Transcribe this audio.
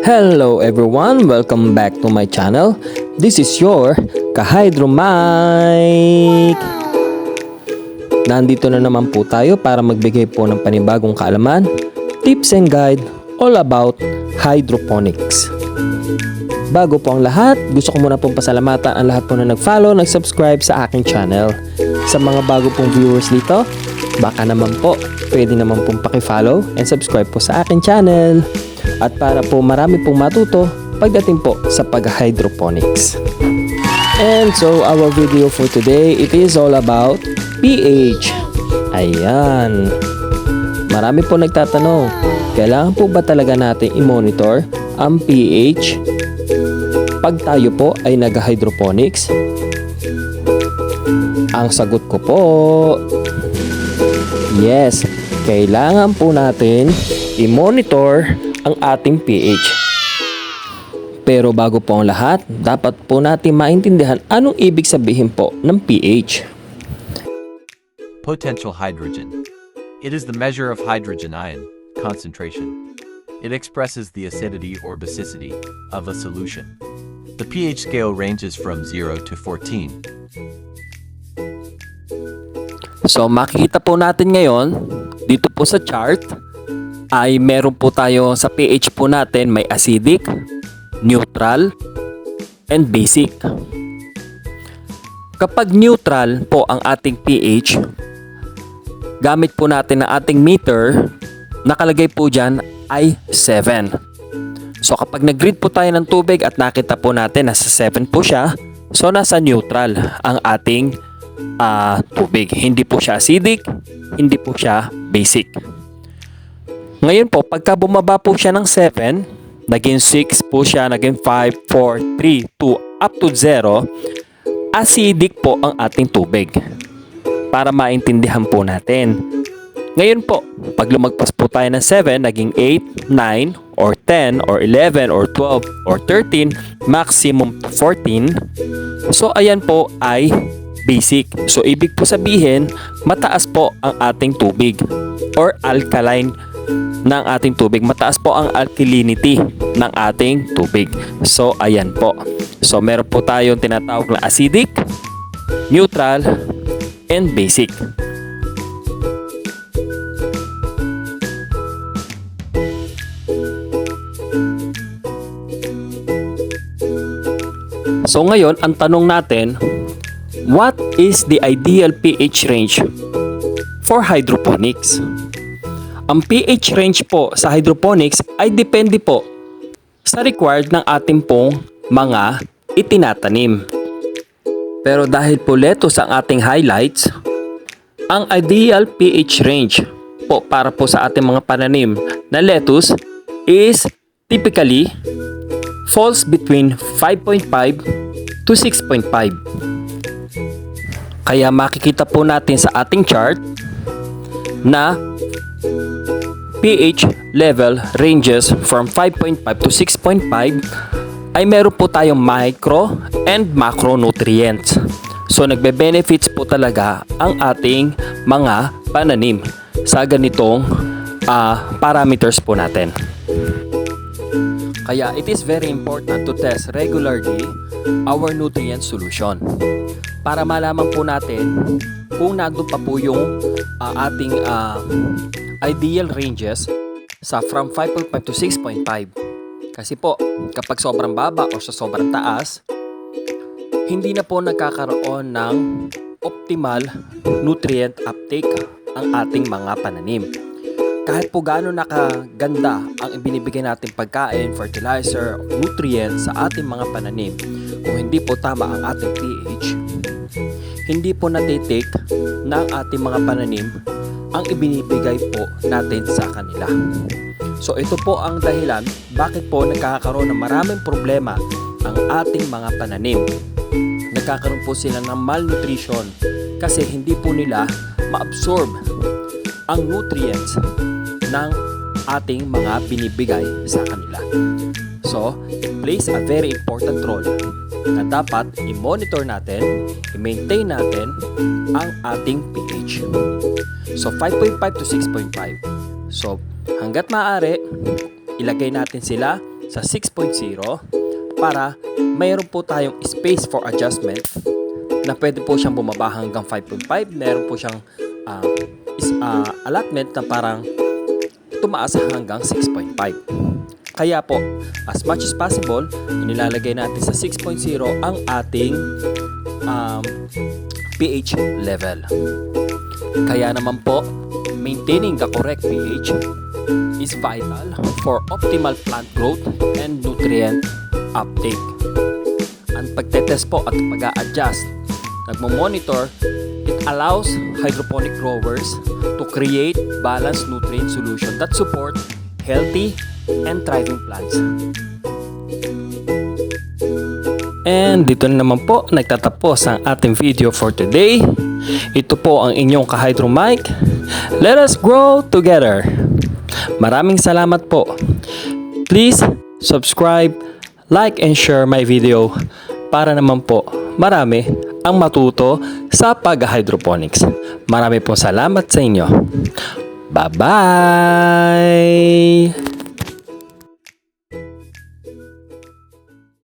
Hello everyone! Welcome back to my channel. This is your Kahydro Mike. Nandito na naman po tayo para magbigay po ng panibagong kaalaman, tips and guide all about hydroponics. Bago po ang lahat, gusto ko muna pong pasalamatan ang lahat po na nag-follow, nag-subscribe sa aking channel. Sa mga bago pong viewers dito, baka naman po, pwede naman pong paki-follow and subscribe po sa aking channel. At para po marami pong matuto pagdating po sa pag-hydroponics. And so our video for today, it is all about pH. Ayan. Marami po nagtatanong, kailangan po ba talaga natin i-monitor ang pH pag tayo po ay nag-hydroponics? Ang sagot ko po, yes, kailangan po natin i-monitor ang ating pH. Pero bago po ang lahat, dapat po natin maintindihan anong ibig sabihin po ng pH. Potential hydrogen. It is the measure of hydrogen ion concentration. It expresses the acidity or basicity of a solution. The pH scale ranges from 0 to 14. So makikita po natin ngayon, dito po sa chart, ay meron po tayo sa pH po natin may acidic, neutral, and basic. Kapag neutral po ang ating pH, gamit po natin ang ating meter, nakalagay po dyan ay 7. So kapag nag-read po tayo ng tubig at nakita po natin nasa 7 po siya, so nasa neutral ang ating tubig. Hindi po siya acidic, hindi po siya basic. Ngayon po, pagka bumaba po siya ng 7, naging 6 po siya, naging 5, 4, 3, 2, up to 0, acidic po ang ating tubig. Para maintindihan po natin. Ngayon po, pag lumagpas po tayo ng 7, naging 8, 9, or 10, or 11, or 12, or 13, maximum to 14. So, ayan po ay basic. So, ibig po sabihin, mataas po ang ating tubig or alkaline ng ating tubig. Mataas po ang alkalinity ng ating tubig. So, ayan po. So, meron po tayong tinatawag na acidic, neutral, and basic. So, ngayon, ang tanong natin, what is the ideal pH range for hydroponics? Ang pH range po sa hydroponics ay depende po sa required ng ating pong mga itinatanim. Pero dahil po lettuce ang ating highlights, ang ideal pH range po para po sa ating mga pananim na lettuce is typically falls between 5.5 to 6.5. Kaya makikita po natin sa ating chart na pH level ranges from 5.5 to 6.5 ay meron po tayong micro and macronutrients. So nagbe-benefits po talaga ang ating mga pananim sa ganitong parameters po natin. Kaya it is very important to test regularly our nutrient solution para malaman po natin kung nandun pa po yung ating ideal ranges sa from 5.5 to 6.5. Kasi po, kapag sobrang baba o sa sobrang taas, hindi na po nagkakaroon ng optimal nutrient uptake ang ating mga pananim. Kahit po gaano nakaganda ang ibinibigay natin pagkain, fertilizer, nutrients sa ating mga pananim, kung hindi po tama ang ating pH, hindi po natitake ng ating mga pananim ang ibinibigay po natin sa kanila. So ito po ang dahilan bakit po nagkakaroon ng maraming problema ang ating mga pananim. Nagkakaroon po sila ng malnutrition kasi hindi po nila ma-absorb ang nutrients ng ating mga binibigay sa kanila. So, it plays a very important role na dapat i-monitor natin, i-maintain natin ang ating pH. So 5.5 to 6.5. So hanggat maaari, ilagay natin sila sa 6.0 para mayroon po tayong space for adjustment na pwede po siyang bumaba hanggang 5.5. Meron po siyang allotment na parang tumaas hanggang 6.5. Kaya po, as much as possible, inilalagay natin sa 6.0 ang ating pH level. Kaya naman po, maintaining the correct pH is vital for optimal plant growth and nutrient uptake. Ang pagtetest po at pag-a-adjust, nagmo-monitor, it allows hydroponic growers to create balanced nutrient solution that support healthy and thriving plants. And dito na naman po nagtatapos ang ating video for today. Ito po ang inyong ka-Hydro Mike. Let us grow together. Maraming salamat po. Please subscribe, like and share my video para naman po marami ang matuto sa pag-hydroponics. Marami pong salamat sa inyo. Bye-bye!